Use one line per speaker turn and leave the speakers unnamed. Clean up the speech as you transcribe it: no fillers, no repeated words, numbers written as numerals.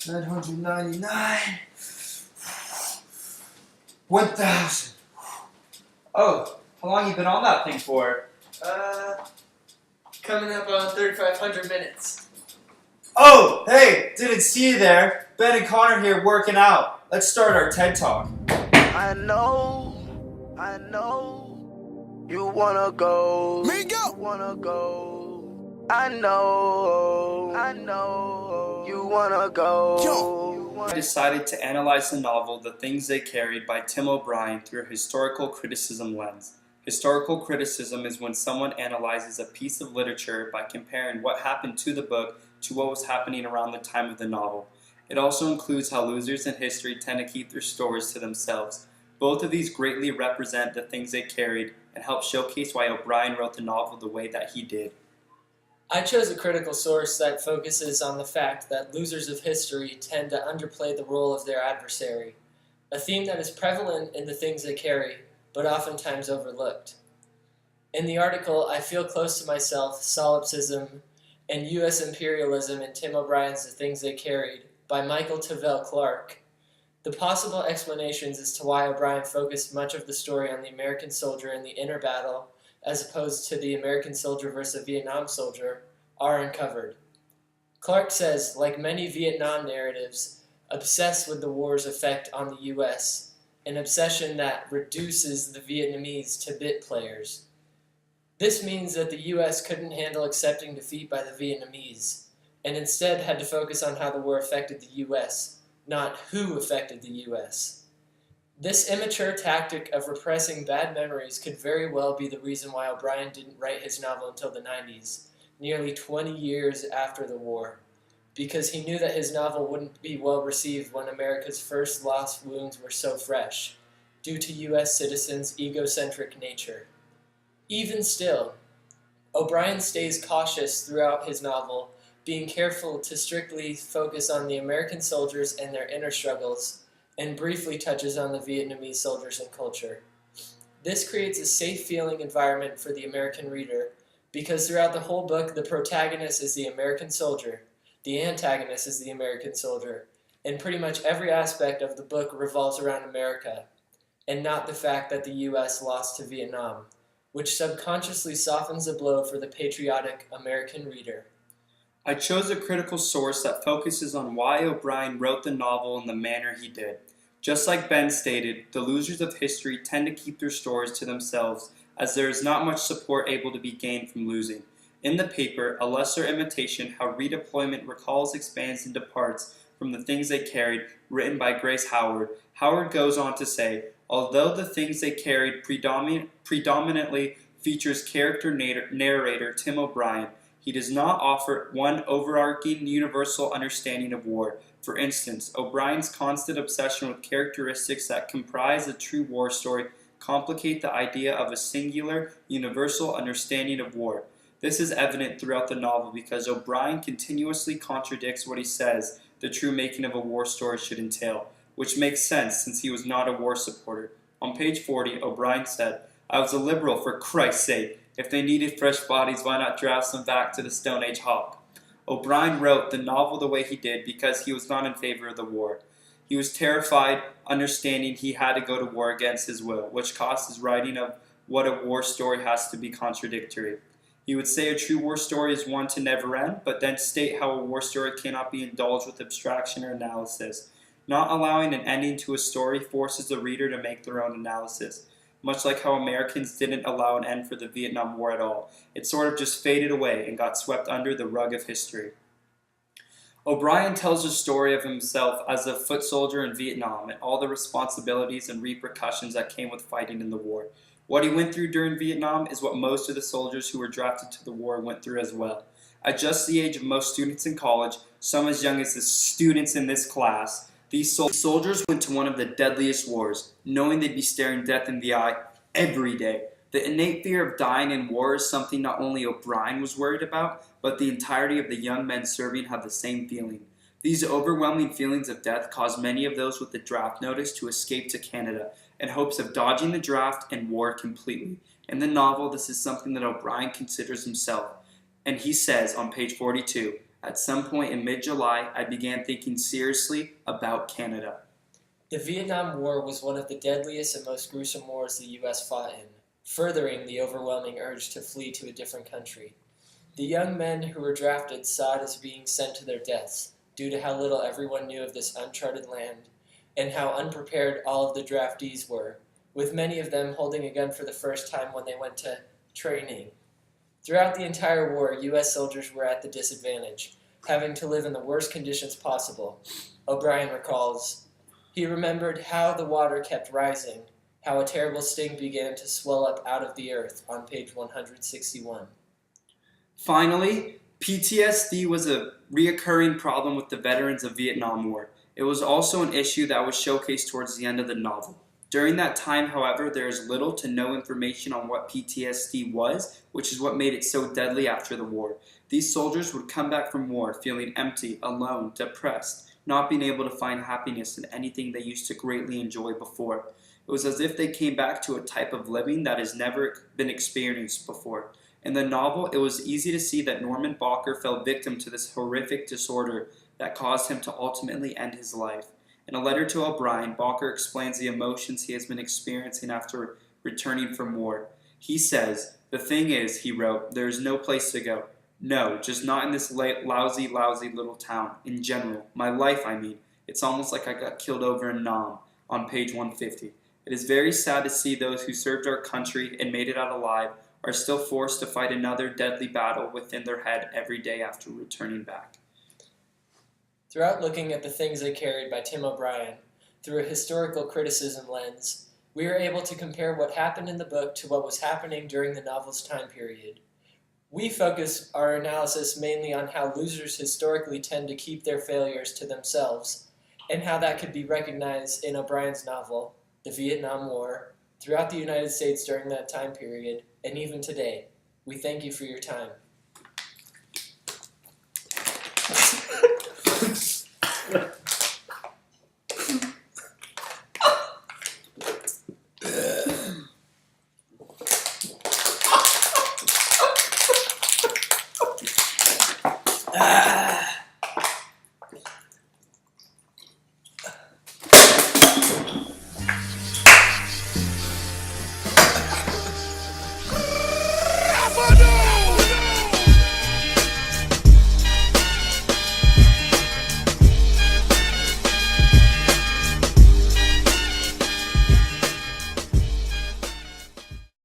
999. 1,000.
Oh, how long you been on that thing for?
Coming up on 3,500 minutes.
Oh, hey, didn't see you there. Ben and Connor here working out. Let's start our TED Talk.
I know, you wanna go. You wanna go. I know, you wanna go.
I decided to analyze the novel The Things They Carried by Tim O'Brien through a historical criticism lens. Historical criticism is when someone analyzes a piece of literature by comparing what happened to the book to what was happening around the time of the novel. It also includes how losers in history tend to keep their stories to themselves. Both of these greatly represent the things they carried and help showcase why O'Brien wrote the novel the way that he did.
I chose a critical source that focuses on the fact that losers of history tend to underplay the role of their adversary, a theme that is prevalent in the things they carry, but oftentimes overlooked. In the article, I Feel Close to Myself, Solipsism, and U.S. Imperialism in Tim O'Brien's The Things They Carried by Michael Tavel Clark, the possible explanations as to why O'Brien focused much of the story on the American soldier in the inner battle as opposed to the American soldier versus the Vietnam soldier are uncovered. Clark says, like many Vietnam narratives, obsessed with the war's effect on the U.S., an obsession that reduces the Vietnamese to bit players. This means that the U.S. couldn't handle accepting defeat by the Vietnamese, and instead had to focus on how the war affected the U.S., not who affected the U.S. This immature tactic of repressing bad memories could very well be the reason why O'Brien didn't write his novel until the 90s, nearly 20 years after the war, because he knew that his novel wouldn't be well received when America's first lost wounds were so fresh, due to U.S. citizens' egocentric nature. Even still, O'Brien stays cautious throughout his novel, being careful to strictly focus on the American soldiers and their inner struggles, and briefly touches on the Vietnamese soldiers and culture. This creates a safe-feeling environment for the American reader, because throughout the whole book, the protagonist is the American soldier, the antagonist is the American soldier, and pretty much every aspect of the book revolves around America, and not the fact that the U.S. lost to Vietnam, which subconsciously softens the blow for the patriotic American reader.
I chose a critical source that focuses on why O'Brien wrote the novel in the manner he did. Just like Ben stated, the losers of history tend to keep their stories to themselves, as there is not much support able to be gained from losing. In the paper, A Lesser Imitation, How Redeployment Recalls, Expands, and Departs from the Things They Carried, written by Grace Howard, Howard goes on to say, although The Things They Carried predominantly features character narrator Tim O'Brien, he does not offer one overarching universal understanding of war. For instance, O'Brien's constant obsession with characteristics that comprise a true war story complicate the idea of a singular, universal understanding of war. This is evident throughout the novel because O'Brien continuously contradicts what he says the true making of a war story should entail, which makes sense since he was not a war supporter. On page 40, O'Brien said, "I was a liberal for Christ's sake. If they needed fresh bodies, why not draft some back to the Stone Age hawk?" O'Brien wrote the novel the way he did because he was not in favor of the war. He was terrified, understanding he had to go to war against his will, which caused his writing of what a war story has to be contradictory. He would say a true war story is one to never end, but then state how a war story cannot be indulged with abstraction or analysis. Not allowing an ending to a story forces the reader to make their own analysis. Much like how Americans didn't allow an end for the Vietnam War at all. It sort of just faded away and got swept under the rug of history. O'Brien tells a story of himself as a foot soldier in Vietnam and all the responsibilities and repercussions that came with fighting in the war. What he went through during Vietnam is what most of the soldiers who were drafted to the war went through as well. At just the age of most students in college, some as young as the students in this class, these soldiers went to one of the deadliest wars, knowing they'd be staring death in the eye every day. The innate fear of dying in war is something not only O'Brien was worried about, but the entirety of the young men serving had the same feeling. These overwhelming feelings of death caused many of those with the draft notice to escape to Canada in hopes of dodging the draft and war completely. In the novel, this is something that O'Brien considers himself, and he says on page 42, At some point in mid-July, I began thinking seriously about Canada.
The Vietnam War was one of the deadliest and most gruesome wars the U.S. fought in, furthering the overwhelming urge to flee to a different country. The young men who were drafted saw it as being sent to their deaths, due to how little everyone knew of this uncharted land, and how unprepared all of the draftees were, with many of them holding a gun for the first time when they went to training. Throughout the entire war, U.S. soldiers were at the disadvantage, having to live in the worst conditions possible. O'Brien recalls, he remembered how the water kept rising, how a terrible sting began to swell up out of the earth on page 161.
Finally, PTSD was a reoccurring problem with the veterans of Vietnam War. It was also an issue that was showcased towards the end of the novel. During that time, however, there is little to no information on what PTSD was, which is what made it so deadly after the war. These soldiers would come back from war feeling empty, alone, depressed, not being able to find happiness in anything they used to greatly enjoy before. It was as if they came back to a type of living that has never been experienced before. In the novel, it was easy to see that Norman Bakker fell victim to this horrific disorder that caused him to ultimately end his life. In a letter to O'Brien, Bakker explains the emotions he has been experiencing after returning from war. He says, "The thing is," he wrote, "there is no place to go. No, just not in this lousy little town. In general, my life, I mean. It's almost like I got killed over in Nam," on page 150. It is very sad to see those who served our country and made it out alive are still forced to fight another deadly battle within their head every day after returning back.
Throughout looking at The Things They Carried by Tim O'Brien, through a historical criticism lens, we are able to compare what happened in the book to what was happening during the novel's time period. We focus our analysis mainly on how losers historically tend to keep their failures to themselves, and how that could be recognized in O'Brien's novel, The Vietnam War, throughout the United States during that time period, and even today. We thank you for your time.
Ah!